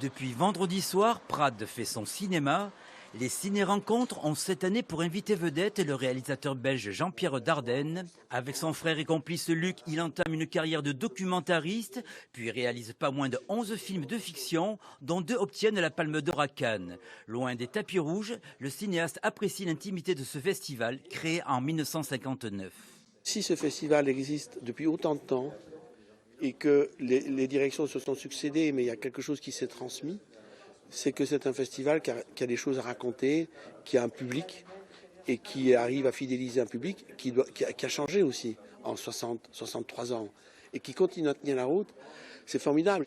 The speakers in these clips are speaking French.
Depuis vendredi soir, Prades fait son cinéma. Les ciné-rencontres ont cette année pour invité vedette le réalisateur belge Jean-Pierre Dardenne. Avec son frère et complice Luc, il entame une carrière de documentariste, puis réalise pas moins de 11 films de fiction, dont 2 obtiennent la Palme d'Or à Cannes. Loin des tapis rouges, le cinéaste apprécie l'intimité de ce festival, créé en 1959. Si ce festival existe depuis autant de temps et que les directions se sont succédées, mais il y a quelque chose qui s'est transmis, c'est que c'est un festival qui a des choses à raconter, qui a un public et qui arrive à fidéliser un public qui a changé aussi en 63 ans et qui continue à tenir la route. C'est formidable.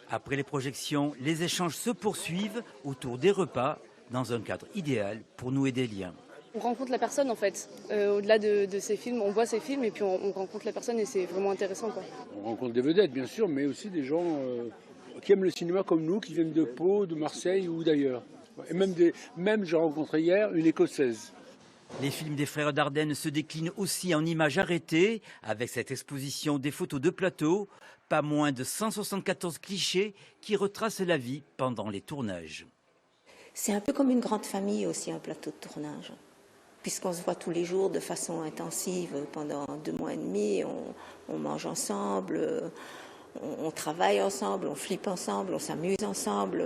Après les projections, les échanges se poursuivent autour des repas, dans un cadre idéal pour nouer des liens. On rencontre la personne en fait, au-delà de ces films, on voit ces films et puis on rencontre la personne et c'est vraiment intéressant, quoi. On rencontre des vedettes bien sûr, mais aussi des gens qui aiment le cinéma comme nous, qui viennent de Pau, de Marseille ou d'ailleurs. Et même j'ai rencontré hier une Écossaise. Les films des frères Dardenne se déclinent aussi en images arrêtées, avec cette exposition des photos de plateau, pas moins de 174 clichés qui retracent la vie pendant les tournages. C'est un peu comme une grande famille aussi, un plateau de tournage. Puisqu'on se voit tous les jours de façon intensive pendant 2 mois et demi, on mange ensemble, on travaille ensemble, on flippe ensemble, on s'amuse ensemble.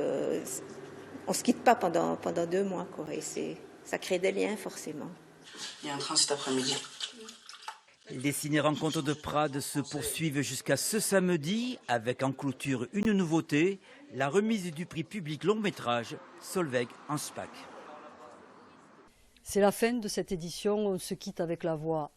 On ne se quitte pas pendant 2 mois, quoi, et ça crée des liens forcément. Il y a un train cet après-midi. Les ciné-rencontres de Prades se poursuivent jusqu'à ce samedi, avec en clôture une nouveauté, la remise du prix public long-métrage Solveig Anspach. C'est la fin de cette édition, on se quitte avec la voix